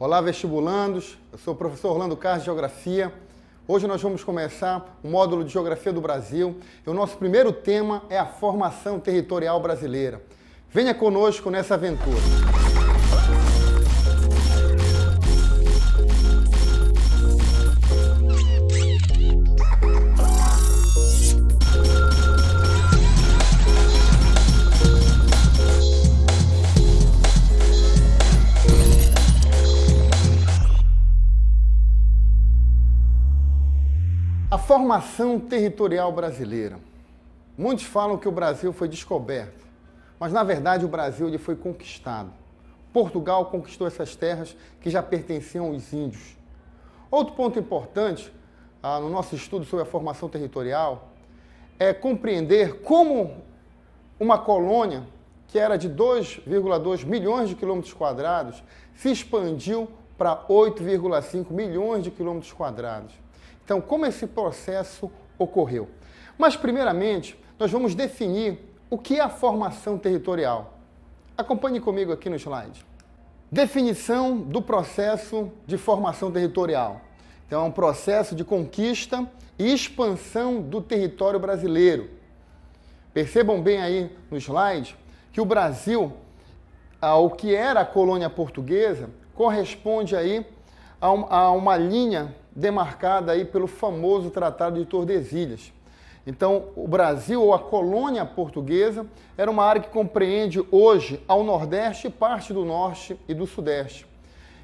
Olá, vestibulandos. Eu sou o professor Orlando Carlos de Geografia. Hoje nós vamos começar o módulo de Geografia do Brasil e o nosso primeiro tema é a formação territorial brasileira. Venha conosco nessa aventura. A formação territorial brasileira. Muitos falam que o Brasil foi descoberto, mas na verdade o Brasil ele foi conquistado. Portugal conquistou essas terras que já pertenciam aos índios. Outro ponto importante no nosso estudo sobre a formação territorial é compreender como uma colônia que era de 2,2 milhões de quilômetros quadrados se expandiu para 8,5 milhões de quilômetros quadrados. Então, como esse processo ocorreu? Mas, primeiramente, nós vamos definir o que é a formação territorial. Acompanhe comigo aqui no slide. Definição do processo de formação territorial. Então, é um processo de conquista e expansão do território brasileiro. Percebam bem aí no slide que o Brasil, ao que era a colônia portuguesa, corresponde aí a uma linha demarcada aí pelo famoso Tratado de Tordesilhas. Então, o Brasil, ou a colônia portuguesa, era uma área que compreende hoje ao Nordeste, parte do Norte e do Sudeste.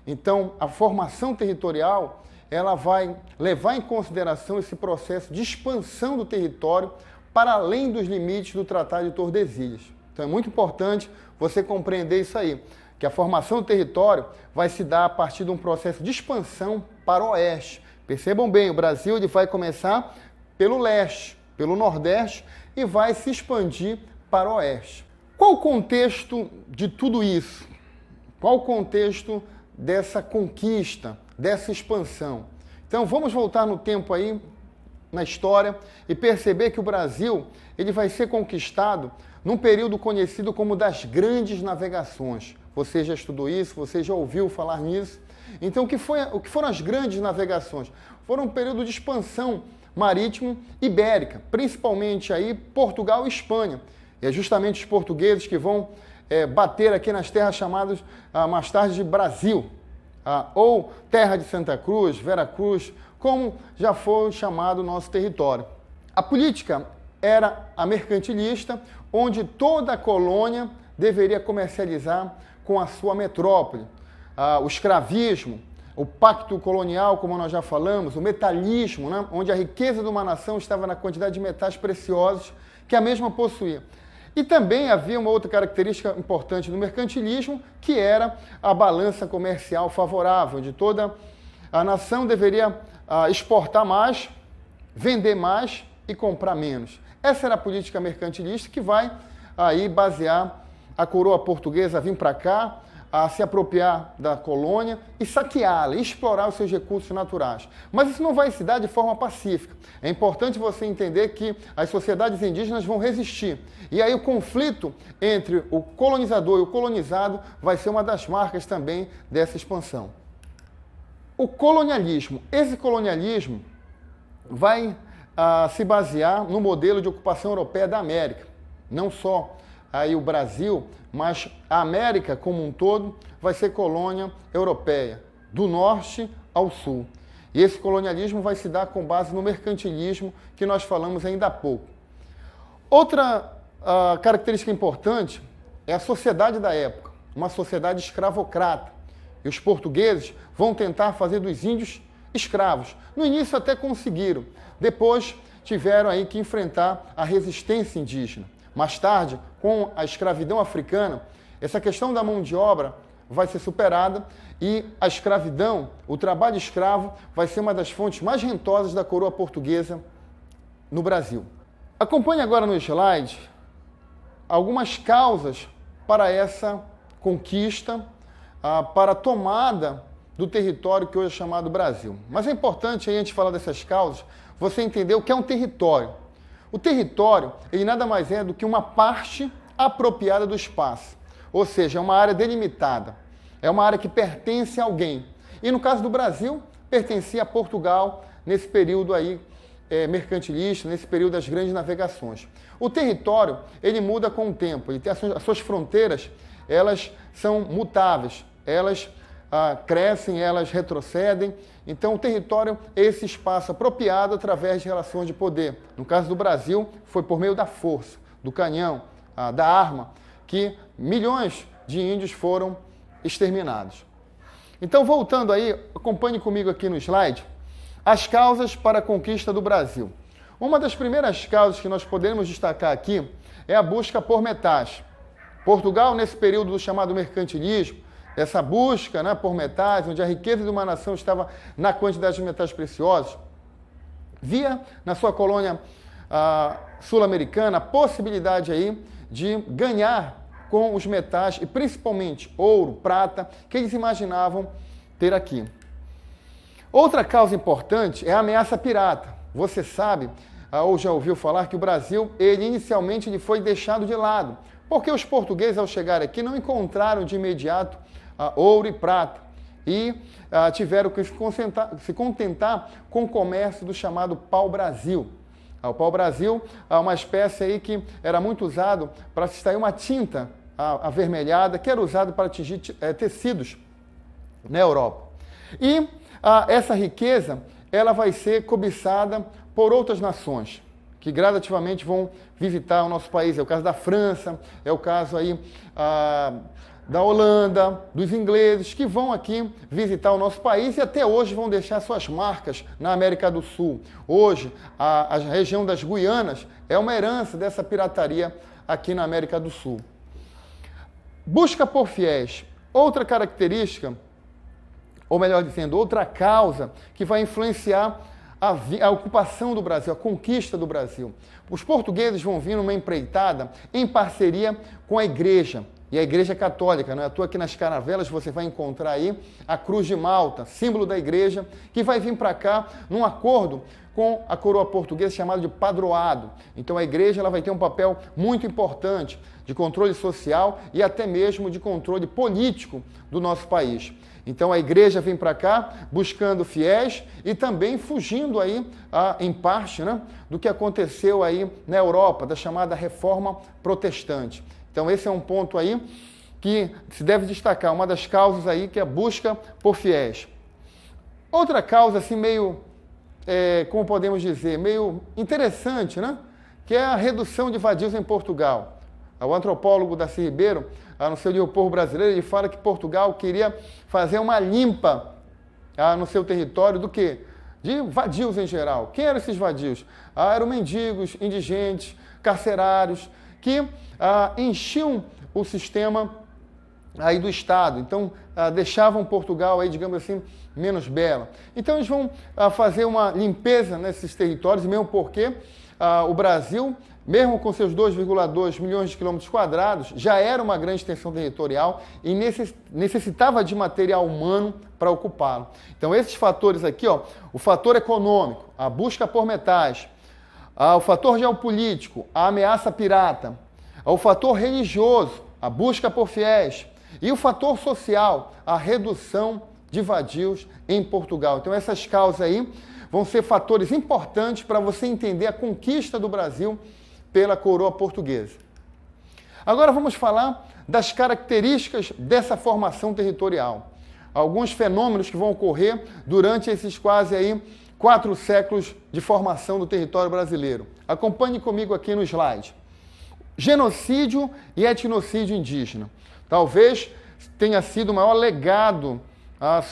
Então, a formação territorial, ela vai levar em consideração esse processo de expansão do território para além dos limites do Tratado de Tordesilhas. Então, é muito importante você compreender isso aí, que a formação do território vai se dar a partir de um processo de expansão para o oeste. Percebam bem, o Brasil ele vai começar pelo leste, pelo nordeste e vai se expandir para o oeste. Qual o contexto de tudo isso? Qual o contexto dessa conquista, dessa expansão? Então vamos voltar no tempo aí, na história, e perceber que o Brasil ele vai ser conquistado num período conhecido como das grandes navegações. Você já estudou isso, você já ouviu falar nisso. Então, o que foram as grandes navegações? Foram um período de expansão marítimo ibérica, principalmente aí Portugal e Espanha. E é justamente os portugueses que vão bater aqui nas terras chamadas mais tarde de Brasil, ou Terra de Santa Cruz, Vera Cruz, como já foi chamado o nosso território. A política era a mercantilista, onde toda a colônia deveria comercializar com a sua metrópole. O escravismo, o pacto colonial, como nós já falamos, o metalismo, né? Onde a riqueza de uma nação estava na quantidade de metais preciosos que a mesma possuía. E também havia uma outra característica importante do mercantilismo, que era a balança comercial favorável, onde toda a nação deveria exportar mais, vender mais e comprar menos. Essa era a política mercantilista que vai aí basear a coroa portuguesa a vir para cá, a se apropriar da colônia e saqueá-la, explorar os seus recursos naturais. Mas isso não vai se dar de forma pacífica. É importante você entender que as sociedades indígenas vão resistir. E aí o conflito entre o colonizador e o colonizado vai ser uma das marcas também dessa expansão. O colonialismo. Esse colonialismo vai se basear no modelo de ocupação europeia da América. Não só aí o Brasil, mas a América como um todo vai ser colônia europeia, do norte ao sul. E esse colonialismo vai se dar com base no mercantilismo que nós falamos ainda há pouco. Outra característica importante é a sociedade da época, uma sociedade escravocrata. E os portugueses vão tentar fazer dos índios escravos. No início até conseguiram, depois tiveram aí que enfrentar a resistência indígena. Mais tarde, com a escravidão africana, essa questão da mão de obra vai ser superada e a escravidão, o trabalho escravo, vai ser uma das fontes mais rentosas da coroa portuguesa no Brasil. Acompanhe agora no slide algumas causas para essa conquista, para a tomada do território que hoje é chamado Brasil. Mas é importante, aí, antes de falar dessas causas, você entender o que é um território. O território, ele nada mais é do que uma parte apropriada do espaço, ou seja, é uma área delimitada. é uma área que pertence a alguém. E no caso do Brasil, pertencia a Portugal nesse período aí mercantilista, nesse período das grandes navegações. O território, ele muda com o tempo, ele tem as suas fronteiras, elas são mutáveis, elas crescem, elas retrocedem. Então, o território é esse espaço apropriado através de relações de poder. No caso do Brasil, foi por meio da força, do canhão, da arma, que milhões de índios foram exterminados. Então, voltando aí, acompanhe comigo aqui no slide, as causas para a conquista do Brasil. Uma das primeiras causas que nós podemos destacar aqui é a busca por metais. Portugal, nesse período do chamado mercantilismo, essa busca, né, por metais, onde a riqueza de uma nação estava na quantidade de metais preciosos, via na sua colônia sul-americana a possibilidade aí de ganhar com os metais, e principalmente ouro, prata, que eles imaginavam ter aqui. Outra causa importante é a ameaça pirata. Você sabe, ou já ouviu falar, que o Brasil, inicialmente ele foi deixado de lado, porque os portugueses, ao chegar aqui, não encontraram de imediato ouro e prata, e tiveram que se contentar com o comércio do chamado pau-brasil. O pau-brasil é uma espécie aí que era muito usado para se extrair uma tinta avermelhada, que era usado para atingir tecidos na Europa. E essa riqueza, ela vai ser cobiçada por outras nações, que gradativamente vão visitar o nosso país. É o caso da França, é o caso aí da Holanda, dos ingleses, que vão aqui visitar o nosso país e até hoje vão deixar suas marcas na América do Sul. Hoje, a região das Guianas é uma herança dessa pirataria aqui na América do Sul. Busca por fiéis. Outra característica, ou melhor dizendo, outra causa que vai influenciar a ocupação do Brasil, a conquista do Brasil. Os portugueses vão vir numa empreitada em parceria com a igreja, e a Igreja Católica. Não é à toa que nas caravelas você vai encontrar aí a Cruz de Malta, símbolo da igreja, que vai vir para cá num acordo com a coroa portuguesa chamado de padroado. Então a igreja ela vai ter um papel muito importante de controle social e até mesmo de controle político do nosso país. Então a igreja vem para cá buscando fiéis e também fugindo aí, em parte, né, do que aconteceu aí na Europa, da chamada Reforma Protestante. Então esse é um ponto aí que se deve destacar, uma das causas aí que é a busca por fiéis. Outra causa assim meio, como podemos dizer, meio interessante, né, que é a redução de vadios em Portugal. O antropólogo Darcy Ribeiro, no seu livro O Povo Brasileiro, ele fala que Portugal queria fazer uma limpa no seu território do quê? De vadios em geral. Quem eram esses vadios? Eram mendigos, indigentes, carcerários, que enchiam o sistema aí do Estado. Então, deixavam Portugal aí, digamos assim, menos bela. Então, eles vão fazer uma limpeza nesses territórios, mesmo porque o Brasil, mesmo com seus 2,2 milhões de quilômetros quadrados, já era uma grande extensão territorial e necessitava de material humano para ocupá-lo. Então, esses fatores aqui, o fator econômico, a busca por metais, o fator geopolítico, a ameaça pirata, o fator religioso, a busca por fiéis, e o fator social, a redução de vadios em Portugal. Então, essas causas aí vão ser fatores importantes para você entender a conquista do Brasil pela coroa portuguesa. Agora vamos falar das características dessa formação territorial. Alguns fenômenos que vão ocorrer durante esses quase aí 4 séculos de formação do território brasileiro. Acompanhe comigo aqui no slide. Genocídio e etnocídio indígena. Talvez tenha sido o maior legado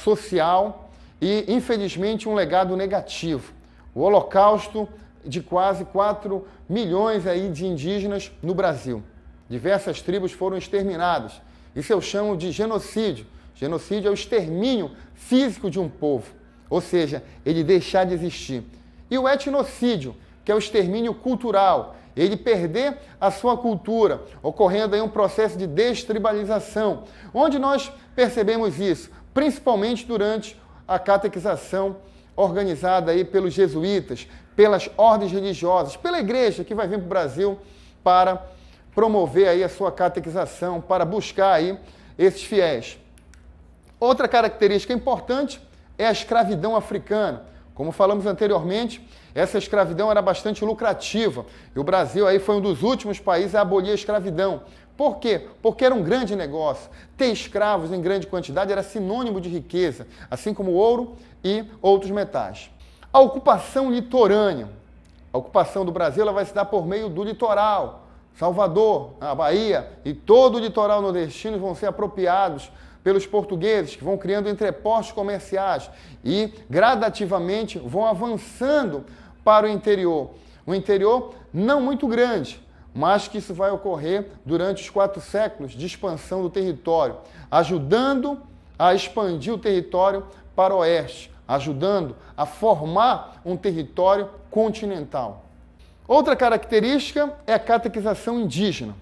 social e, infelizmente, um legado negativo. O Holocausto de quase 4 milhões aí de indígenas no Brasil. Diversas tribos foram exterminadas. Isso eu chamo de genocídio. Genocídio é o extermínio físico de um povo, ou seja, ele deixar de existir. E o etnocídio, que é o extermínio cultural, ele perder a sua cultura, ocorrendo aí um processo de destribalização, onde nós percebemos isso, principalmente durante a catequização organizada aí pelos jesuítas, pelas ordens religiosas, pela igreja que vai vir para o Brasil para promover aí a sua catequização, para buscar aí esses fiéis. Outra característica importante é a escravidão africana. Como falamos anteriormente, essa escravidão era bastante lucrativa e o Brasil aí foi um dos últimos países a abolir a escravidão. Por quê? Porque era um grande negócio. Ter escravos em grande quantidade era sinônimo de riqueza, assim como ouro e outros metais. A ocupação litorânea. A ocupação do Brasil ela vai se dar por meio do litoral. Salvador, a Bahia e todo o litoral nordestino vão ser apropriados pelos portugueses, que vão criando entrepostos comerciais e gradativamente vão avançando para o interior. Um interior não muito grande, mas que isso vai ocorrer durante os 4 séculos de expansão do território, ajudando a expandir o território para o oeste, ajudando a formar um território continental. Outra característica é a catequização indígena.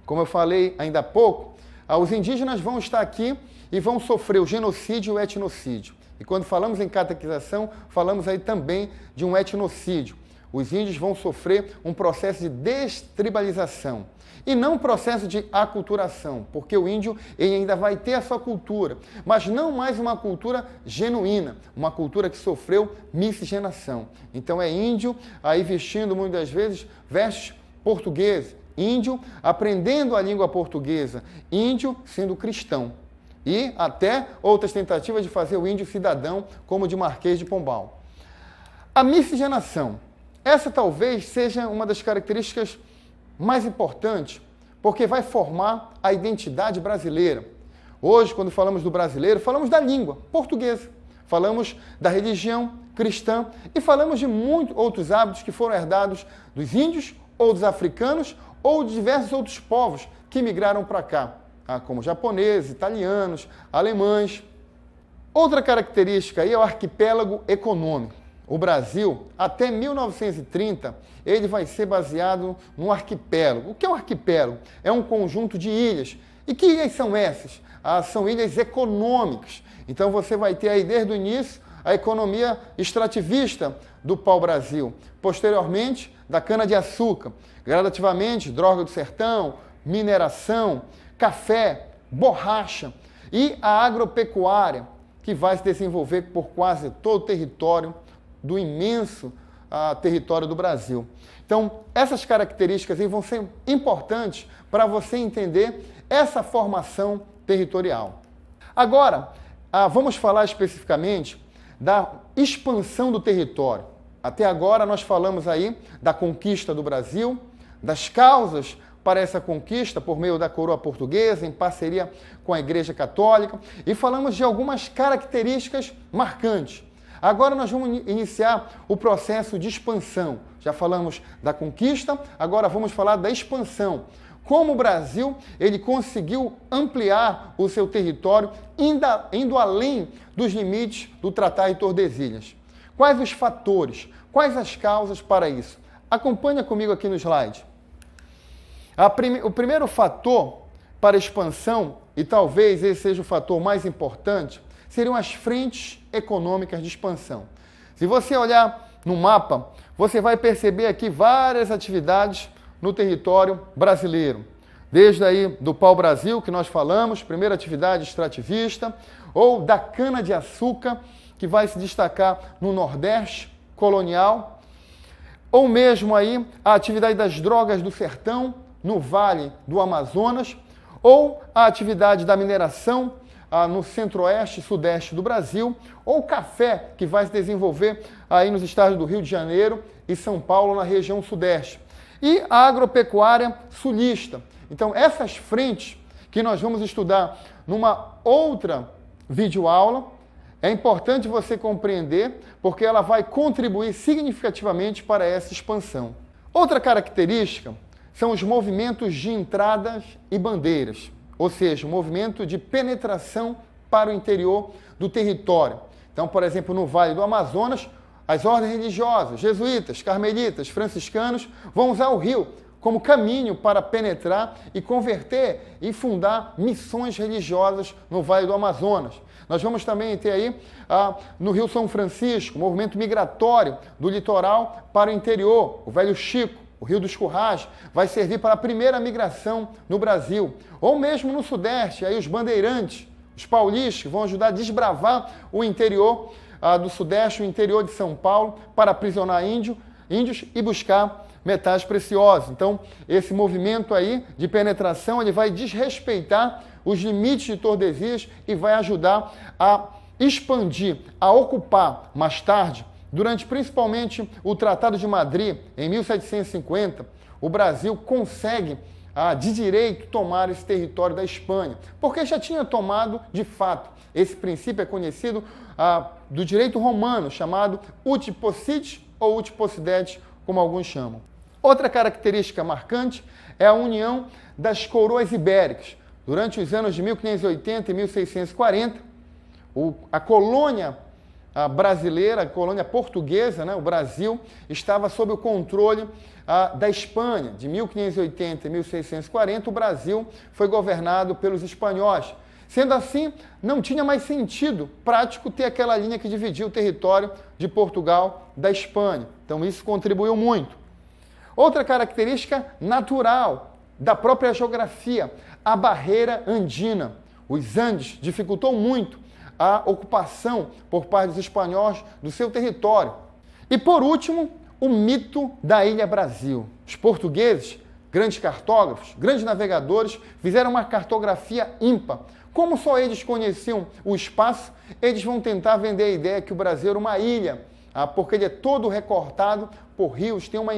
Como eu falei ainda há pouco, os indígenas vão estar aqui e vão sofrer o genocídio e o etnocídio. E quando falamos em catequização, falamos aí também de um etnocídio. Os índios vão sofrer um processo de destribalização e não um processo de aculturação, porque o índio ele ainda vai ter a sua cultura, mas não mais uma cultura genuína, uma cultura que sofreu miscigenação. Então é índio aí vestindo muitas vezes vestes portugueses, índio aprendendo a língua portuguesa, índio sendo cristão. E até outras tentativas de fazer o índio cidadão, como o de Marquês de Pombal. A miscigenação. Essa talvez seja uma das características mais importantes, porque vai formar a identidade brasileira. Hoje, quando falamos do brasileiro, falamos da língua portuguesa, falamos da religião cristã e falamos de muitos outros hábitos que foram herdados dos índios ou dos africanos ou de diversos outros povos que migraram para cá, como japoneses, italianos, alemães. Outra característica aí é o arquipélago econômico. O Brasil, até 1930, ele vai ser baseado no arquipélago. O que é um arquipélago? É um conjunto de ilhas. E que ilhas são essas? São ilhas econômicas. Então você vai ter aí desde o início a economia extrativista do pau-brasil. Posteriormente, da cana-de-açúcar. Gradativamente, droga do sertão, mineração, café, borracha e a agropecuária, que vai se desenvolver por quase todo o território do imenso território do Brasil. Então, essas características aí vão ser importantes para você entender essa formação territorial. Agora, vamos falar especificamente da expansão do território. Até agora nós falamos aí da conquista do Brasil, das causas para essa conquista por meio da coroa portuguesa, em parceria com a Igreja Católica, e falamos de algumas características marcantes. Agora nós vamos iniciar o processo de expansão. Já falamos da conquista, agora vamos falar da expansão. Como o Brasil ele conseguiu ampliar o seu território, indo além dos limites do Tratado de Tordesilhas. Quais os fatores, quais as causas para isso? Acompanha comigo aqui no slide. O primeiro fator para a expansão, e talvez esse seja o fator mais importante, seriam as frentes econômicas de expansão. Se você olhar no mapa, você vai perceber aqui várias atividades no território brasileiro. Desde aí do pau-brasil, que nós falamos, primeira atividade extrativista, ou da cana-de-açúcar, que vai se destacar no Nordeste colonial, ou mesmo aí a atividade das drogas do sertão, no Vale do Amazonas, ou a atividade da mineração no centro-oeste e sudeste do Brasil, ou o café, que vai se desenvolver aí nos estados do Rio de Janeiro e São Paulo, na região sudeste. E a agropecuária sulista. Então, essas frentes que nós vamos estudar numa outra videoaula, é importante você compreender, porque ela vai contribuir significativamente para essa expansão. Outra característica são os movimentos de entradas e bandeiras, ou seja, o movimento de penetração para o interior do território. Então, por exemplo, no Vale do Amazonas, as ordens religiosas, jesuítas, carmelitas, franciscanos, vão usar o rio como caminho para penetrar e converter e fundar missões religiosas no Vale do Amazonas. Nós vamos também ter aí no Rio São Francisco, o movimento migratório do litoral para o interior, o Velho Chico. O Rio dos Currais vai servir para a primeira migração no Brasil. Ou mesmo no Sudeste, aí os bandeirantes, Os paulistas vão ajudar a desbravar o interior do Sudeste, o interior de São Paulo, para aprisionar índios e buscar metais preciosos. Então, esse movimento aí de penetração, ele vai desrespeitar os limites de Tordesilhas e vai ajudar a expandir, a ocupar mais tarde, durante principalmente o Tratado de Madrid, em 1750, o Brasil consegue de direito tomar esse território da Espanha, porque já tinha tomado de fato. Esse princípio é conhecido do direito romano, chamado ut possidetis ou ut possidetis, como alguns chamam. Outra característica marcante é a união das coroas ibéricas. Durante os anos de 1580 e 1640, a colônia brasileira, a colônia portuguesa, né, o Brasil, estava sob o controle da Espanha. De 1580 e 1640, o Brasil foi governado pelos espanhóis. Sendo assim, não tinha mais sentido prático ter aquela linha que dividia o território de Portugal da Espanha. Então, isso contribuiu muito. Outra característica natural da própria geografia, a barreira andina. Os Andes dificultou muito a ocupação por parte dos espanhóis do seu território. E, por último, o mito da Ilha Brasil. Os portugueses, grandes cartógrafos, grandes navegadores, fizeram uma cartografia ímpar. Como só eles conheciam o espaço, eles vão tentar vender a ideia que o Brasil era uma ilha, porque ele é todo recortado por rios, tem um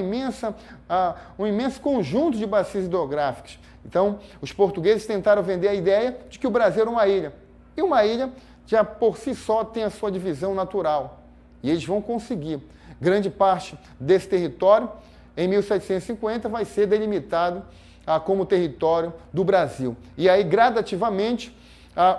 imenso conjunto de bacias hidrográficas. Então, os portugueses tentaram vender a ideia de que o Brasil era uma ilha. E uma ilha, já por si só, tem a sua divisão natural. E eles vão conseguir. Grande parte desse território, em 1750, vai ser delimitado como território do Brasil. E aí, gradativamente,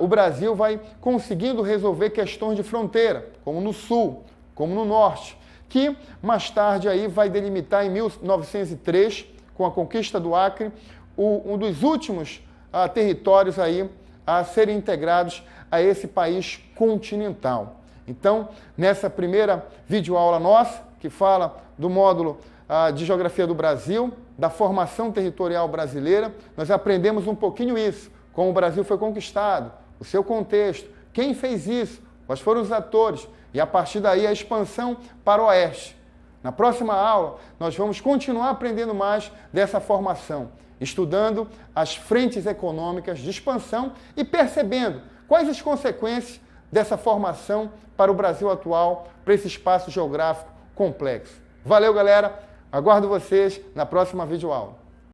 o Brasil vai conseguindo resolver questões de fronteira, como no sul, como no norte, que mais tarde aí vai delimitar em 1903, com a conquista do Acre, um dos últimos territórios aí a serem integrados a esse país continental. Então, nessa primeira videoaula nossa, que fala do módulo de Geografia do Brasil, da formação territorial brasileira, nós aprendemos um pouquinho isso, como o Brasil foi conquistado, o seu contexto, quem fez isso, quais foram os atores, e a partir daí a expansão para o oeste. Na próxima aula, nós vamos continuar aprendendo mais dessa formação, estudando as frentes econômicas de expansão e percebendo quais as consequências dessa formação para o Brasil atual, para esse espaço geográfico complexo. Valeu, galera! Aguardo vocês na próxima videoaula.